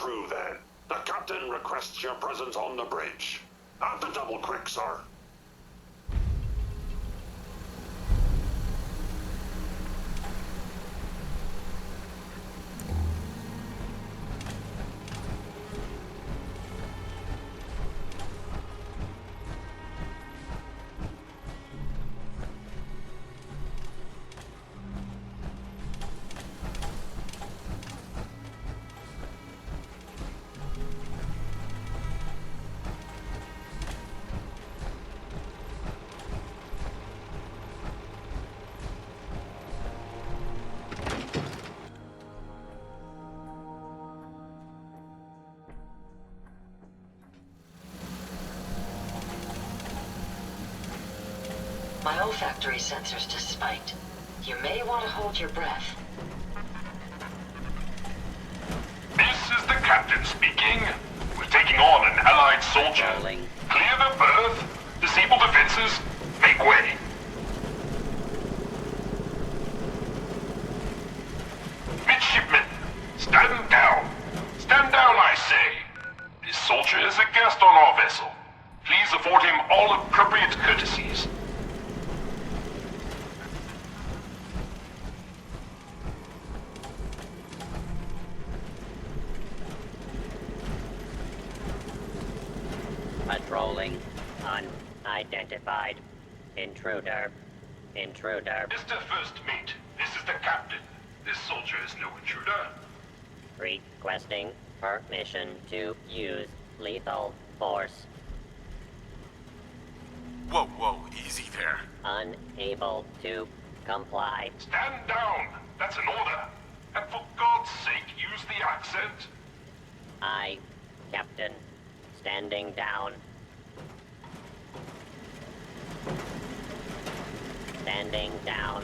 true then. The captain requests your presence on the bridge. At the double quick, sir. My olfactory sensors just spiked. You may want to hold your breath. This is the captain speaking. We're taking on an allied soldier. Clear the berth. Disable defenses. Make way. Midshipmen, stand down. Stand down, I say. This soldier is a guest on our vessel. Please afford him all appropriate courtesies. Patrolling. Unidentified. Intruder. Intruder. Mr. First Mate, this is the captain. This soldier is no intruder. Requesting permission to use lethal force. Whoa, whoa, easy there. Unable to comply. Stand down. That's an order. And for God's sake, use the accent. I, Captain. Standing down. Standing down.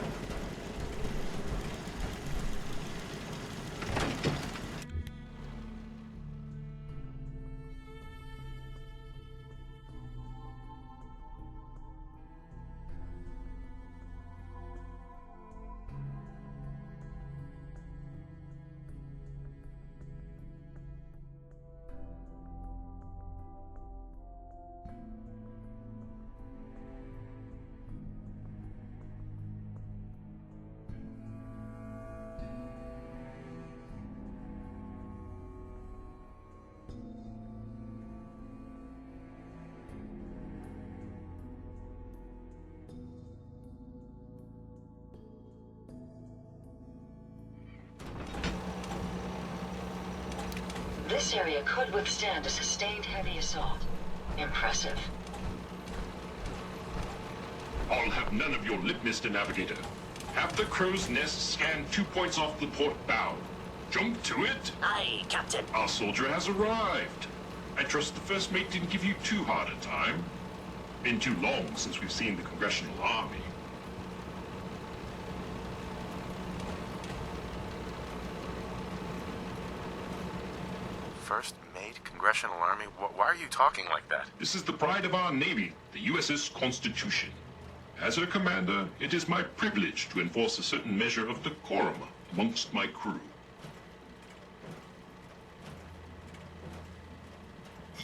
This area could withstand a sustained heavy assault. Impressive. I'll have none of your lip, Mr. Navigator. Have the crow's nest scan 2 points off the port bow. Jump to it. Aye, Captain. Our soldier has arrived. I trust the first mate didn't give you too hard a time. Been too long since we've seen the Congressional Army. First Mate, Congressional Army? Why are you talking like that? This is the pride of our Navy, the USS Constitution. As her commander, it is my privilege to enforce a certain measure of decorum amongst my crew.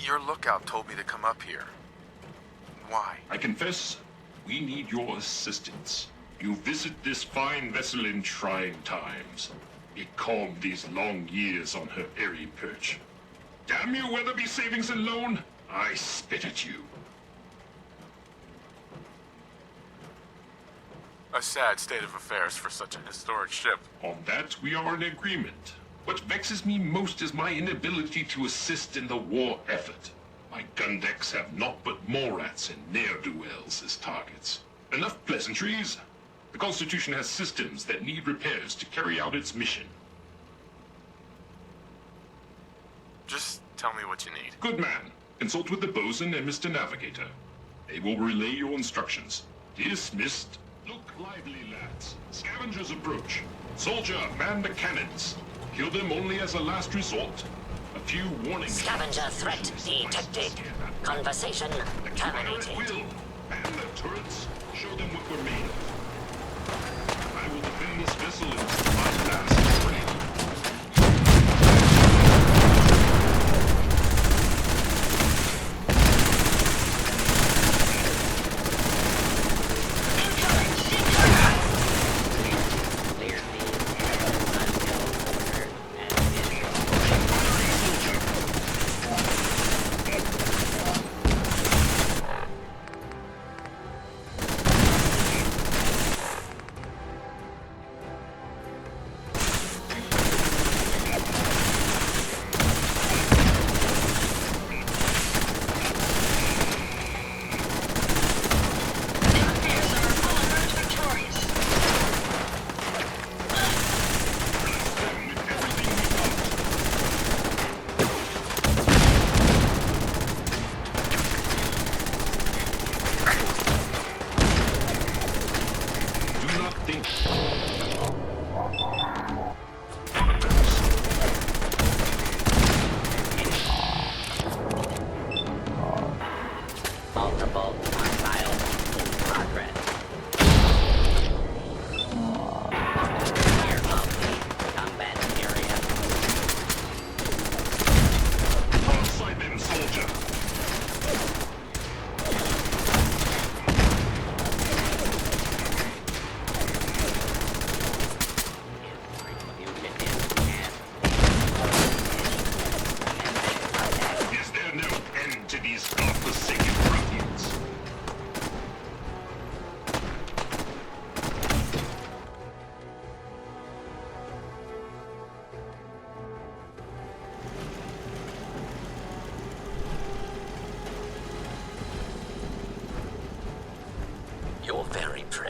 Your lookout told me to come up here. Why? I confess, we need your assistance. You visit this fine vessel in trying times. It calmed these long years on her airy perch. Damn you, Weatherby Savings and Loan! I spit at you. A sad state of affairs for such an historic ship. On that, we are in agreement. What vexes me most is my inability to assist in the war effort. My gun decks have naught but Morats and ne'er-do-wells as targets. Enough pleasantries. The Constitution has systems that need repairs to carry out its mission. Just tell me what you need. Good man. Consult with the bosun and Mr. Navigator. They will relay your instructions. Dismissed. Look lively, lads. Scavengers approach. Soldier, man the cannons. Kill them only as a last resort. A few warning Scavenger shots threat usually suffice to detected. scare them. Conversation terminated. Fire at will. Man the turrets. Show them what we're made of. I will defend this vessel until my last breath.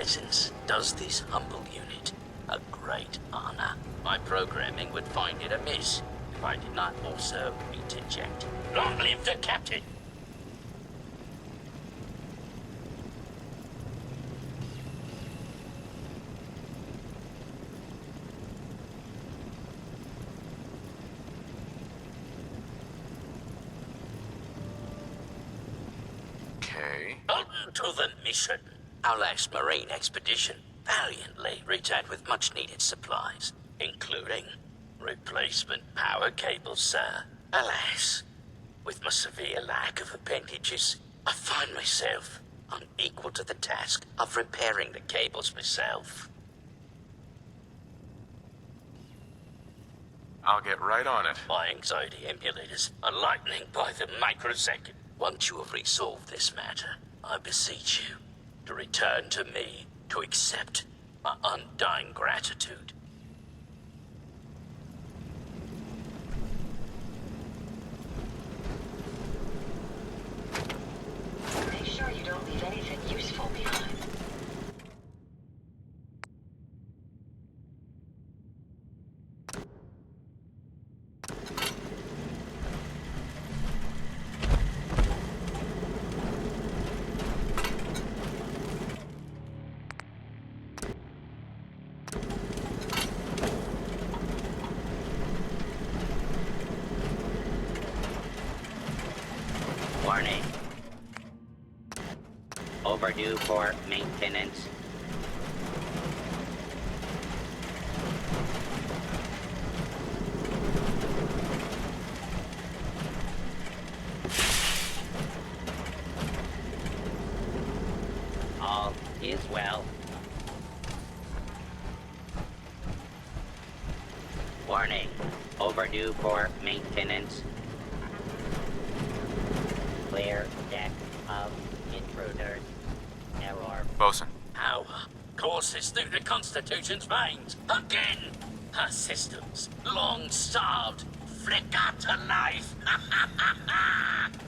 license does this humble unit a great honor. My programming would find it amiss if I did not also interject. Long live the captain! Okay. On to the mission. Our last marine expedition valiantly returned with much-needed supplies, including replacement power cables, sir. Alas, with my severe lack of appendages, I find myself unequal to the task of repairing the cables myself. I'll get right on it. My anxiety emulators are lightening by the microsecond. Once you have resolved this matter, I beseech you to return to me to accept my undying gratitude. Make sure you don't leave anything useful behind. Warning. Overdue for maintenance. All is well. Warning. Overdue for maintenance. Clear deck of intruders. Error. Bosun, Power courses through the Constitution's veins. Again! Her systems, long starved, flicker to life.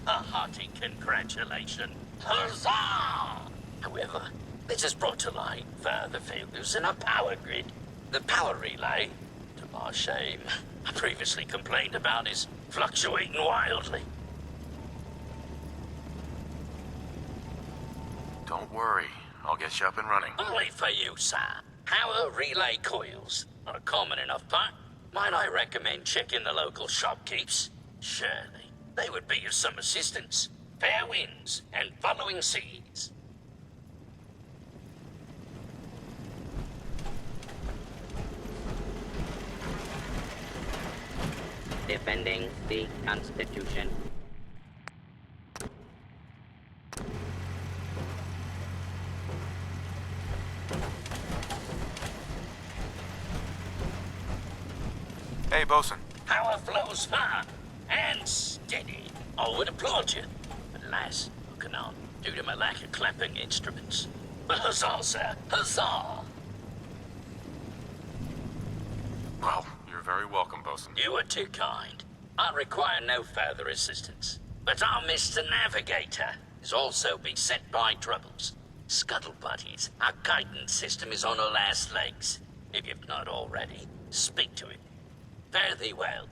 A hearty congratulations. Huzzah! However, this has brought to light further failures in our power grid. The power relay, to my shame, I previously complained about, is fluctuating wildly. don't worry. I'll get you up and running. Only for you, sir. Power relay coils are a common enough part. Might I recommend checking the local shopkeepers? Surely they would be of some assistance. Fair winds and following seas. Defending the Constitution. Hey, Bosun. Power flows far and steady. I would applaud you. But alas, I cannot, due to my lack of clapping instruments. But huzzah, sir, huzzah! Well, you're very welcome, Bosun. You are too kind. I require no further assistance. But our Mr. Navigator is also beset by troubles. Scuttle buddies, our guidance system is on her last legs. If you've not already, speak to it. Fare thee well.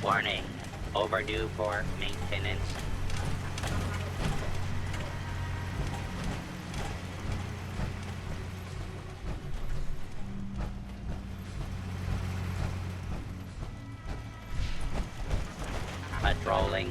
Warning. Overdue for maintenance. Patrolling.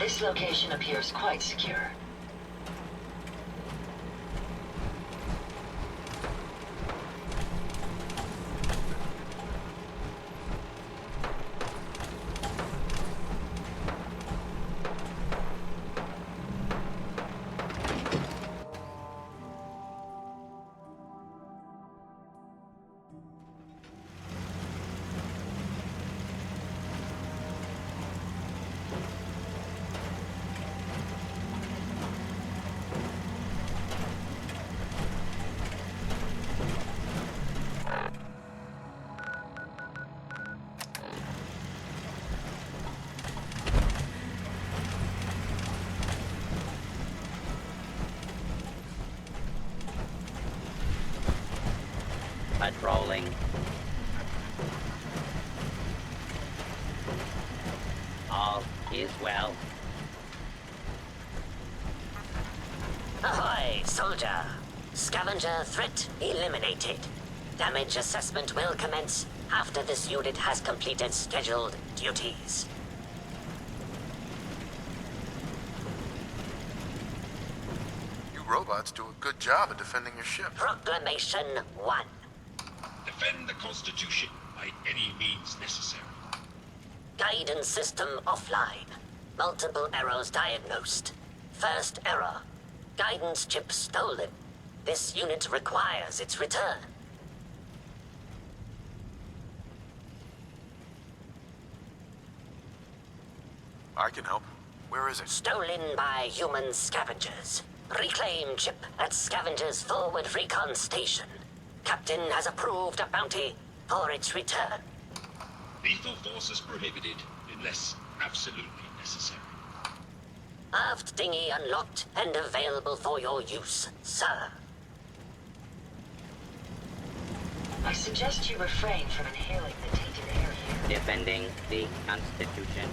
This location appears quite secure. Patrolling. All is well. Ahoy, soldier! Scavenger threat eliminated. Damage assessment will commence after this unit has completed scheduled duties. You robots do a good job of defending your ship. Proclamation 1. Defend the Constitution by any means necessary. Guidance system offline. Multiple errors diagnosed. First error. Guidance chip stolen. This unit requires its return. I can help. Where is it? Stolen by human scavengers. Reclaim chip at Scavenger's forward recon station. Captain has approved a bounty for its return. Lethal force is prohibited unless absolutely necessary. Aft dinghy unlocked and available for your use, sir. I suggest you refrain from inhaling the tainted air here. Defending the Constitution.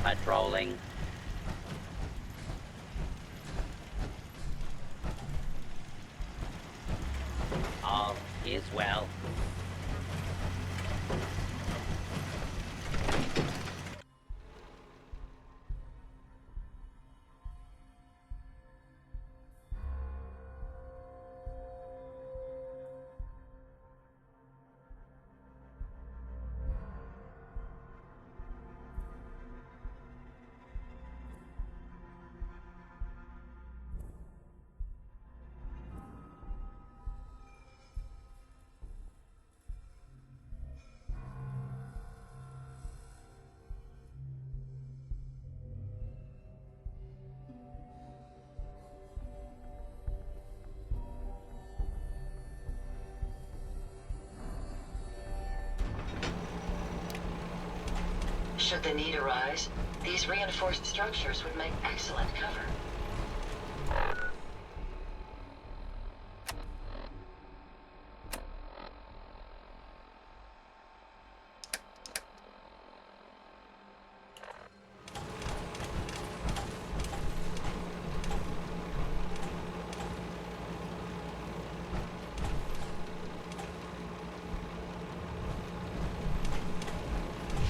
Patrolling. All is well. Should the need arise, these reinforced structures would make excellent cover.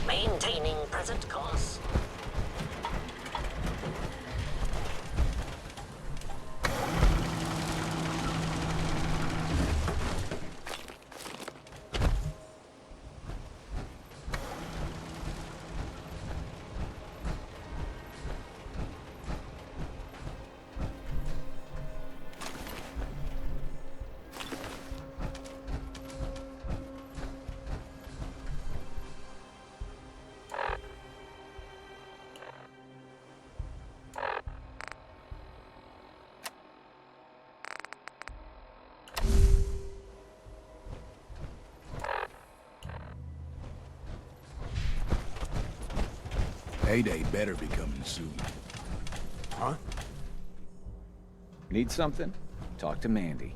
Maintaining present course. Payday better be coming soon. Huh? Need something? Talk to Mandy.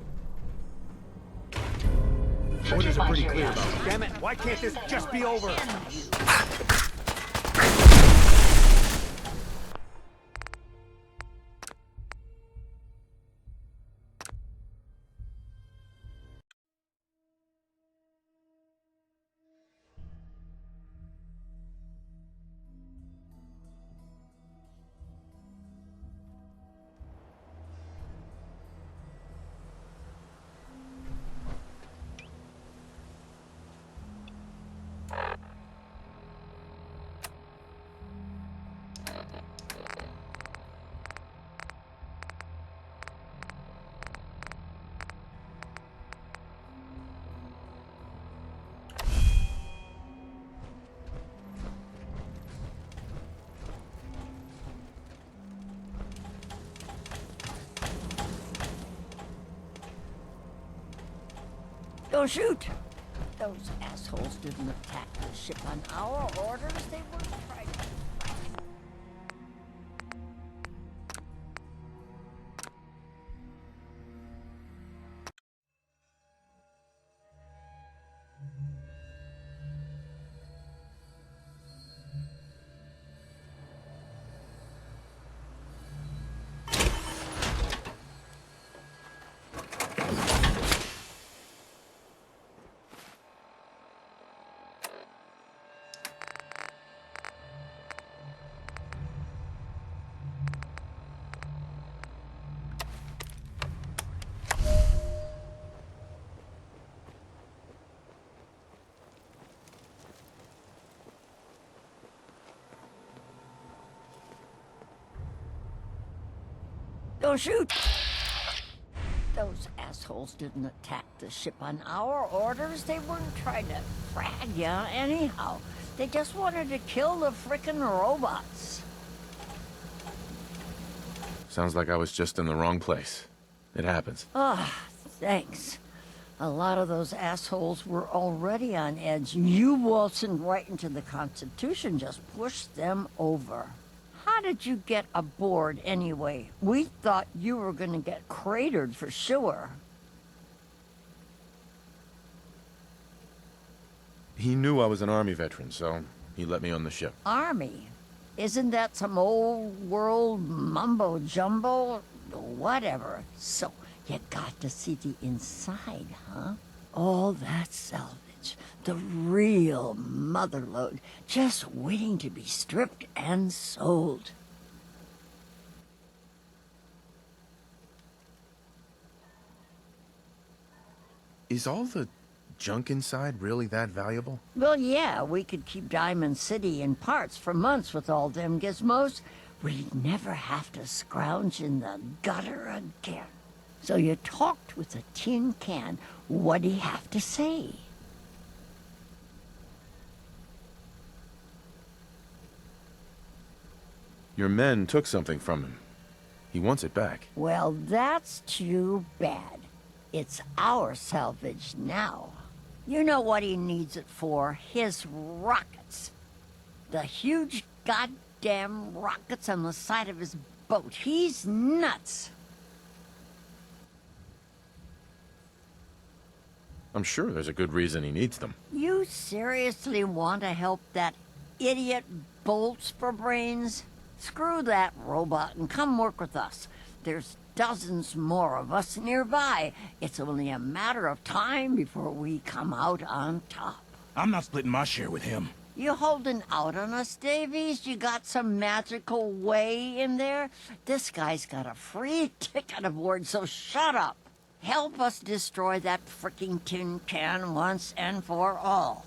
Orders are pretty clear about it. Damn it, why can't this just be over? Don't shoot! Those assholes didn't attack the ship on our orders. They weren't trying to... Don't shoot! Those assholes didn't attack the ship on our orders. They weren't trying to frag ya anyhow. They just wanted to kill the frickin' robots. Sounds like I was just in the wrong place. It happens. Ah, thanks. A lot of those assholes were already on edge. You waltzing right into the Constitution just pushed them over. How did you get aboard anyway? We thought you were gonna get cratered for sure. He knew I was an Army veteran, so he let me on the ship. Army? Isn't that some old world mumbo-jumbo? Whatever. So, you got to see the inside, huh? All that salvage. The real motherlode. Just waiting to be stripped and sold. Is all the junk inside really that valuable? Well, yeah, we could keep Diamond City in parts for months with all them gizmos. We'd never have to scrounge in the gutter again. So you talked with a tin can. What'd he have to say? Your men took something from him. He wants it back. Well, that's too bad. It's our salvage now. You know what he needs it for? His rockets. The huge goddamn rockets on the side of his boat. He's nuts. I'm sure there's a good reason he needs them. You seriously want to help that idiot Bolts for brains? Screw that robot and come work with us. There's dozens more of us nearby. It's only a matter of time before we come out on top. I'm not splitting my share with him. You holding out on us, Davies? You got some magical way in there? This guy's got a free ticket aboard, so shut up. Help us destroy that fricking tin can once and for all.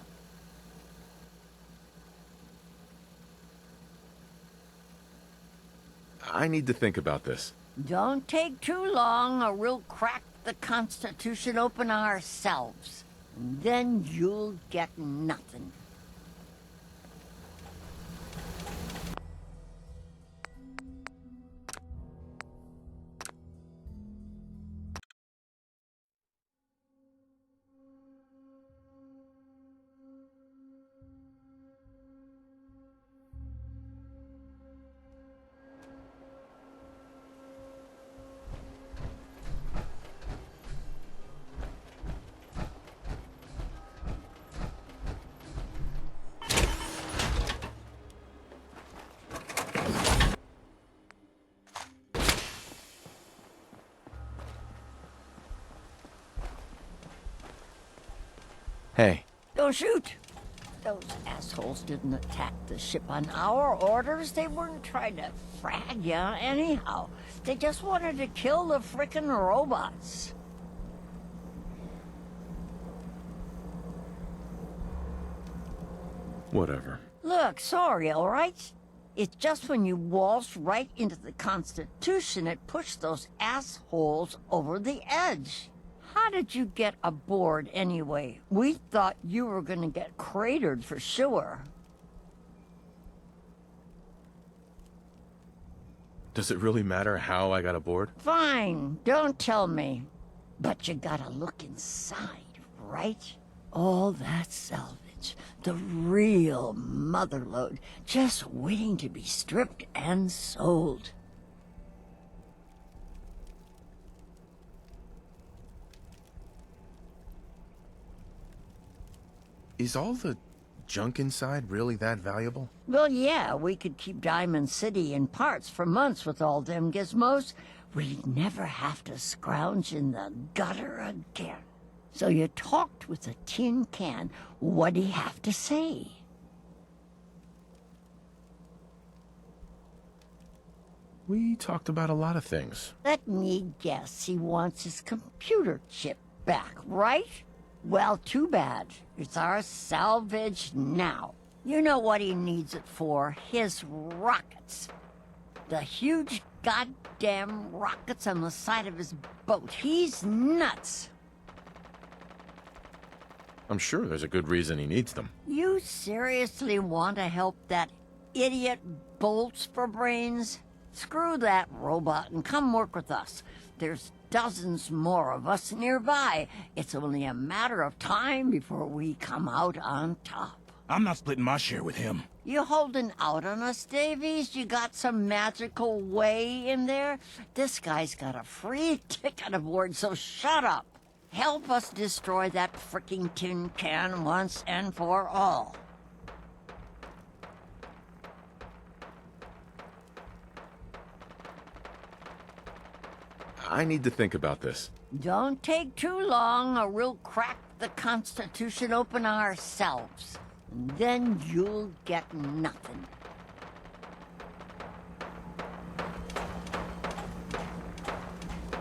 I need to think about this. Don't take too long, or we'll crack the Constitution open ourselves. And then you'll get nothing. Hey. Don't shoot! Those assholes didn't attack the ship on our orders. They weren't trying to frag ya anyhow. They just wanted to kill the frickin' robots. Whatever. Look, sorry, all right? It's just when you waltzed right into the Constitution, it pushed those assholes over the edge. How did you get aboard anyway? We thought you were gonna get cratered for sure. Does it really matter how I got aboard? Fine, don't tell me. But you gotta look inside, right? All that salvage, the real motherlode, just waiting to be stripped and sold. Is all the junk inside really that valuable? Well, yeah, we could keep Diamond City in parts for months with all them gizmos. We'd never have to scrounge in the gutter again. So you talked with a tin can. What'd he have to say? We talked about a lot of things. Let me guess, he wants his computer chip back, right? Well, too bad. It's our salvage now. You know what he needs it for? His rockets. The huge goddamn rockets on the side of his boat. He's nuts. I'm sure there's a good reason he needs them. You seriously want to help that idiot Bolts for brains? Screw that robot and come work with us. There's dozens more of us nearby. It's only a matter of time before we come out on top. I'm not splitting my share with him. You holding out on us, Davies? You got some magical way in there? This guy's got a free ticket aboard, so shut up. Help us destroy that fricking tin can once and for all. I need to think about this. Don't take too long, or we'll crack the Constitution open ourselves. And then you'll get nothing.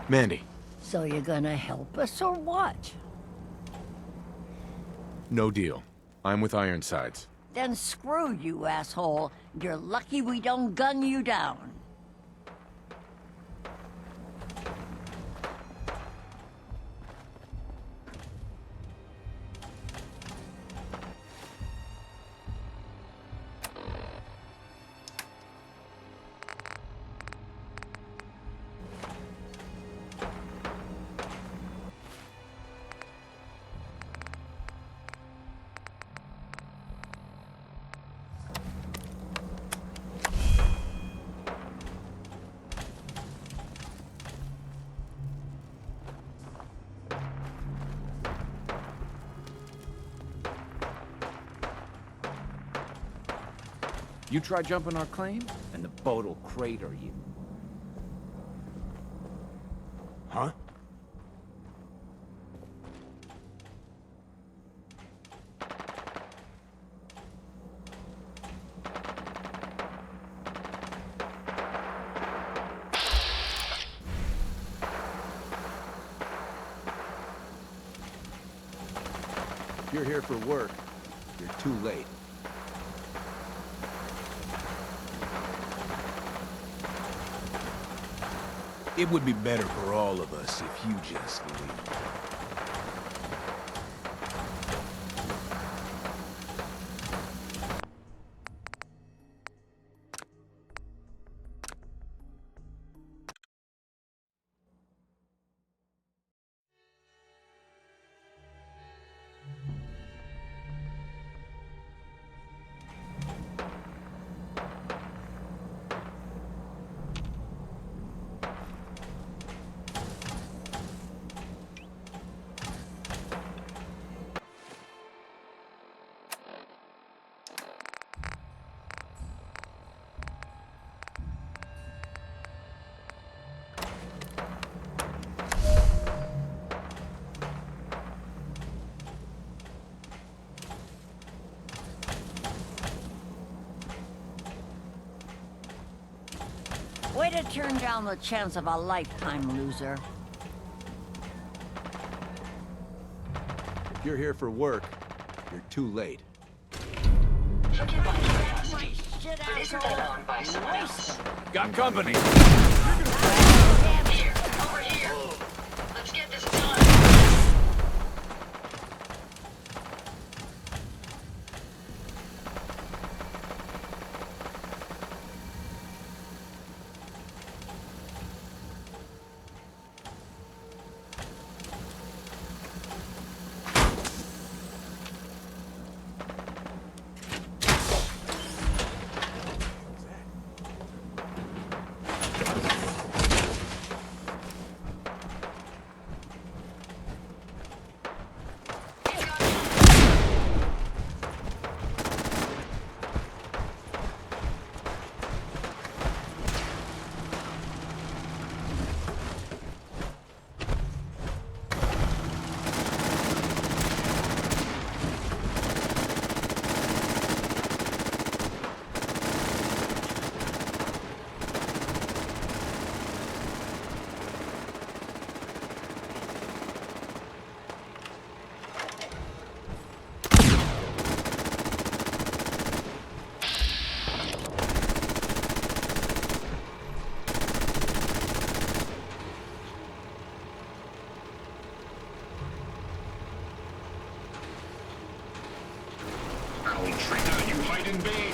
Mandy. So you're gonna help us, or what? No deal. I'm with Ironsides. Then screw you, asshole. You're lucky we don't gun you down. You try jumping our claim, and the boat'll crater you. Huh? If you're here for work, you're too late. It would be better for all of us if you just leave. Way to turn down the chance of a lifetime, loser. If you're here for work, you're too late. Forgive my curiosity, Shit, but isn't that owned by someone else? Got company! Here, over here. Let's get this done. died in vain.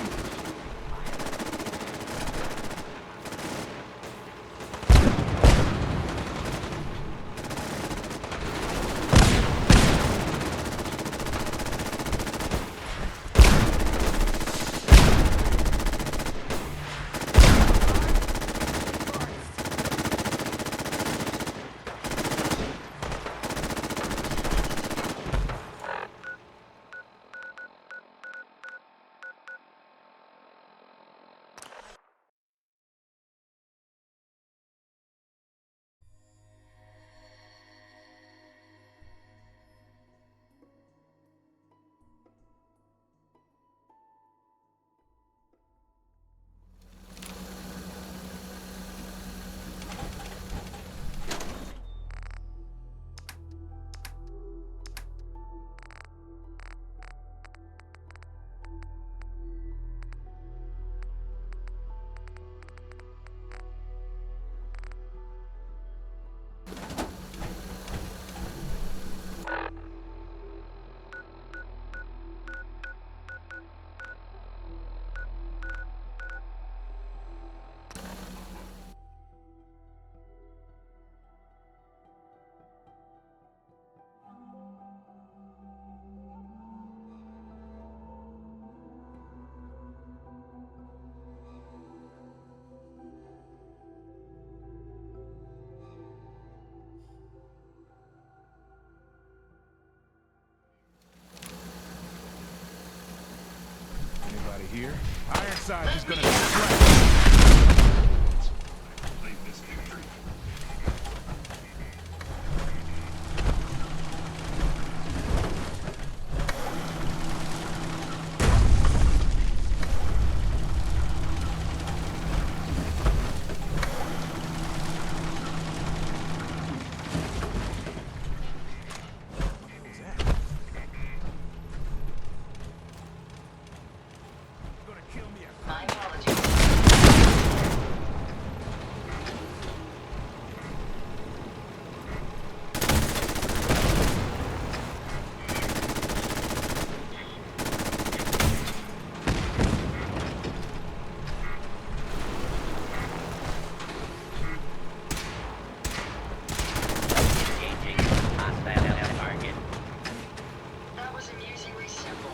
Anybody here? Ironside is gonna Claim this victory. My apologies. Engaging hostile target. That was amusingly simple.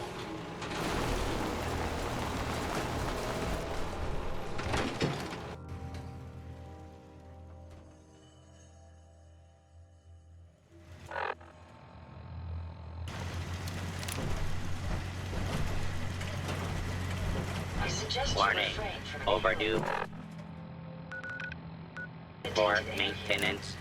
I suggest you Warning. refrain from any Overdue for attention to maintenance.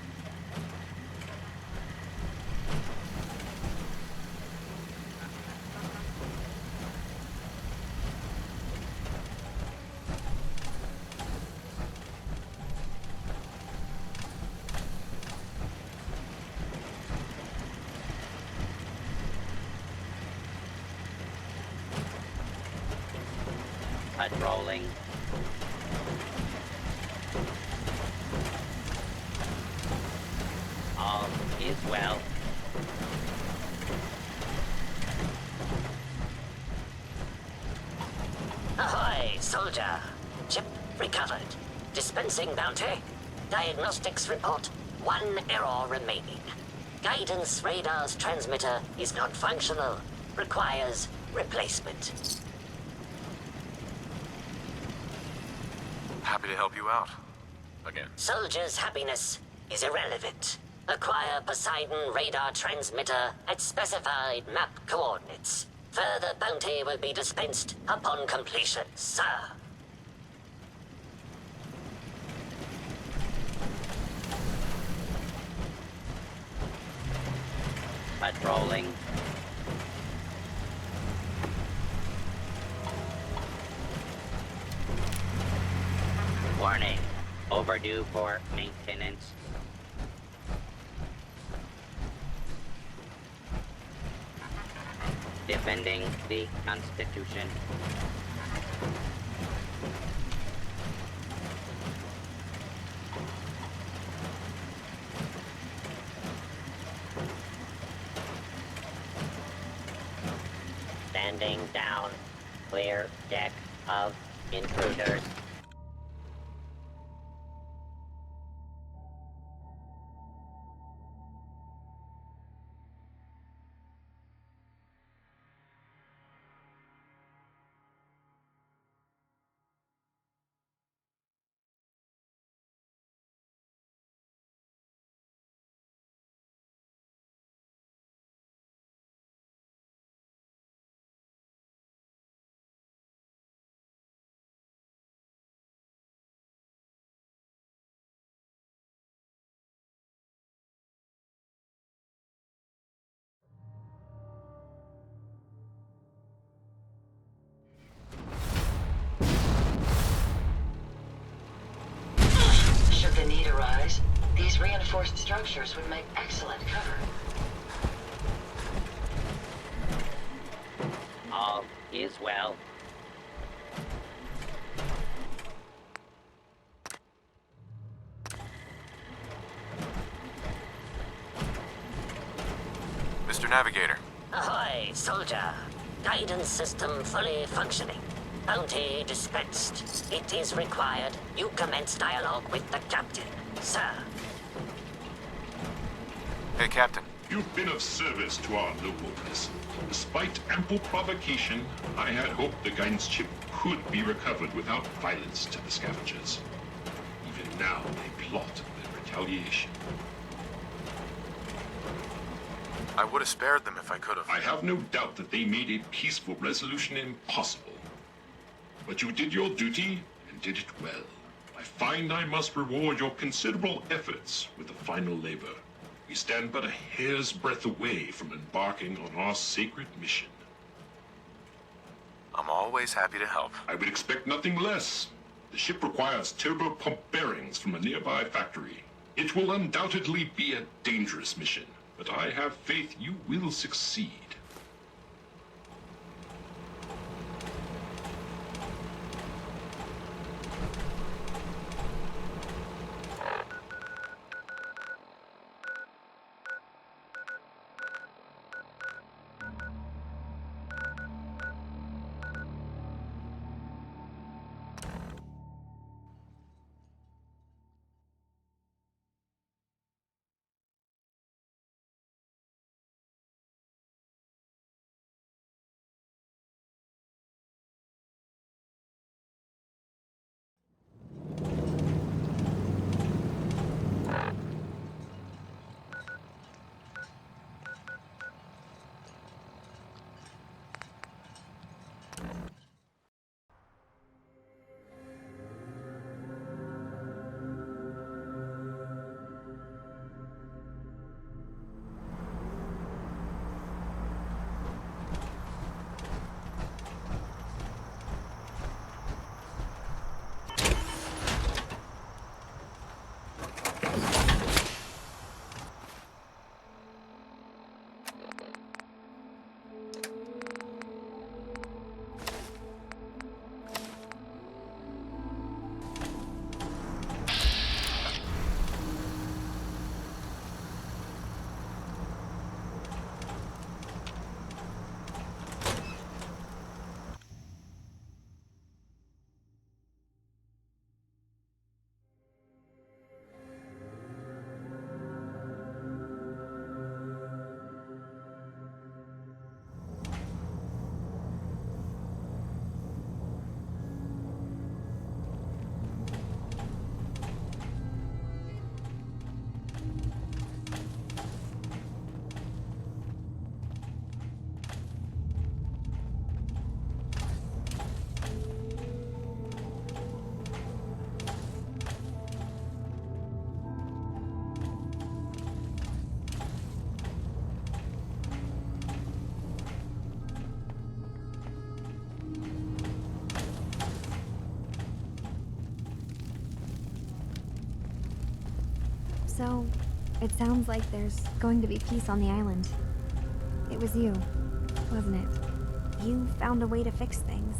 Patrolling. All is well. Ahoy, soldier! Chip recovered. Dispensing bounty. Diagnostics report. 1 error remaining. Guidance radar's transmitter is not functional. Requires replacement. Happy to help you out. Again. Soldier's happiness is irrelevant. Acquire Poseidon radar transmitter at specified map coordinates. Further bounty will be dispensed upon completion, sir. Patrolling. Warning. Overdue for maintenance. Defending the Constitution. Standing down. clear deck of intruders. Should the need arise, these reinforced structures would make excellent cover. All is well. Mr. Navigator. Ahoy, soldier. Guidance system fully functioning. Bounty dispensed. It is required you commence dialogue with the captain, sir. Hey, Captain. You've been of service to our nobleness. Despite ample provocation, I had hoped the guidance chip could be recovered without violence to the scavengers. Even now, they plot their retaliation. I would have spared them if I could have. I have no doubt that they made a peaceful resolution impossible. But you did your duty, and did it well. I find I must reward your considerable efforts with the final labor. We stand but a hair's breadth away from embarking on our sacred mission. I'm always happy to help. I would expect nothing less. The ship requires turbo pump bearings from a nearby factory. It will undoubtedly be a dangerous mission, but I have faith you will succeed. So, it sounds like there's going to be peace on the island. It was you, wasn't it? You found a way to fix things.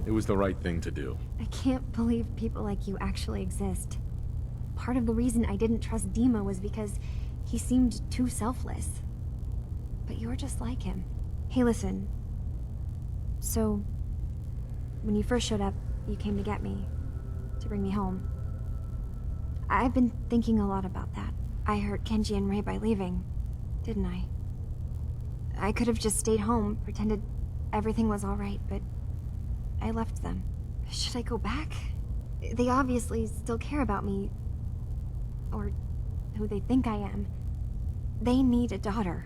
It was the right thing to do. I can't believe people like you actually exist. Part of the reason I didn't trust Dima was because He seemed too selfless. But you're just like him. Hey, listen. So, when you first showed up, you came to get me. To bring me home. I've been thinking a lot about that. I hurt Kenji and Rei by leaving, didn't I? I could have just stayed home, pretended everything was alright, but I left them. Should I go back? They obviously still care about me. Or who they think I am. They need a daughter.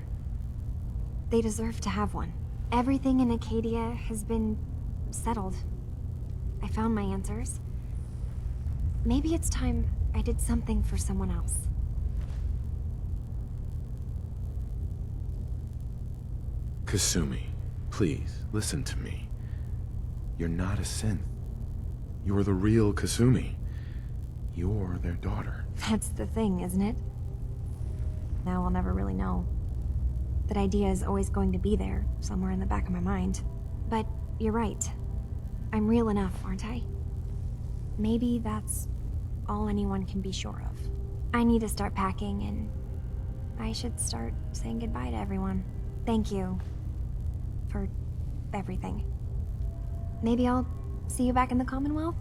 They deserve to have one. Everything in Acadia has been settled. I found my answers. Maybe it's time I did something for someone else. Kasumi, please, listen to me. You're not a synth. You're the real Kasumi. You're their daughter. That's the thing, isn't it? Now I'll never really know. That idea is always going to be there, somewhere in the back of my mind. But you're right. I'm real enough, aren't I? Maybe that's all anyone can be sure of. I need to start packing, and I should start saying goodbye to everyone. Thank you for everything. Maybe I'll see you back in the Commonwealth?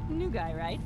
New guy, right?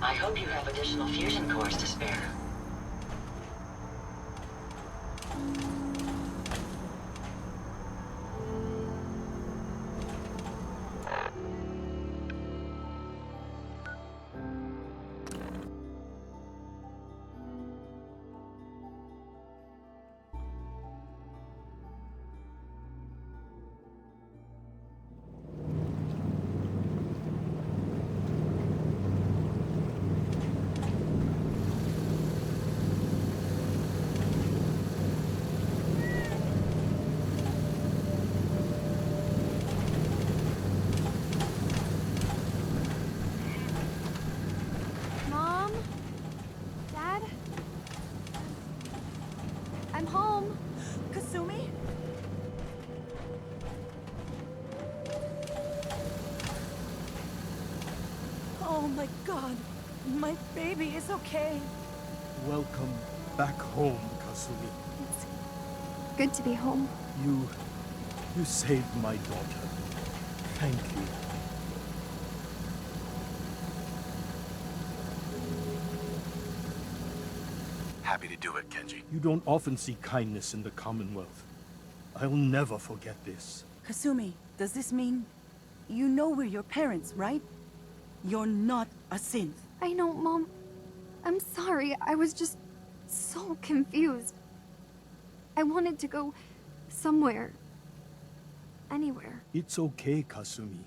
I hope you have additional fusion cores to spare. Mom? Dad? I'm home. Kasumi? Oh my god. My baby is okay. Welcome back home, Kasumi. It's good to be home. You saved my daughter. Thank you. Happy to do it, Kenji. You don't often see kindness in the Commonwealth. I'll never forget this. Kasumi, does this mean you know we're your parents, right? You're not a synth. I know, Mom. I'm sorry. I was just so confused. I wanted to go somewhere. Anywhere. It's okay, Kasumi.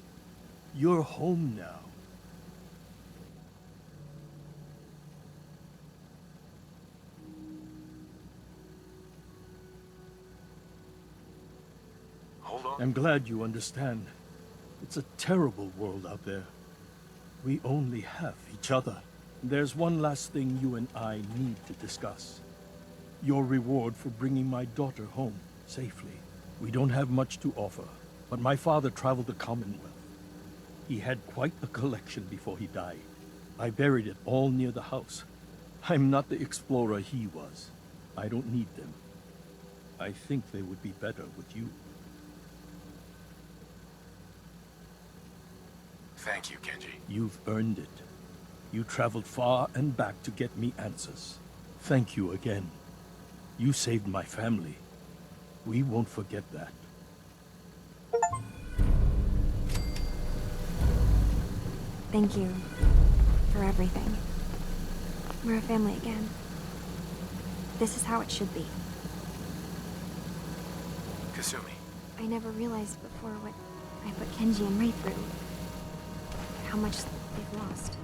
You're home now. Hold on. I'm glad you understand. It's a terrible world out there. We only have each other. There's one last thing you and I need to discuss. Your reward for bringing my daughter home safely. We don't have much to offer, but my father traveled the Commonwealth. He had quite the collection before he died. I buried it all near the house. I'm not the explorer he was. I don't need them. I think they would be better with you. Thank you, Kenji. You've earned it. You traveled far and back to get me answers. Thank you again. You saved my family. We won't forget that. Thank you for everything. We're a family again. This is how it should be. Kasumi. I never realized before what I put Kenji and Rei through. How much they've lost.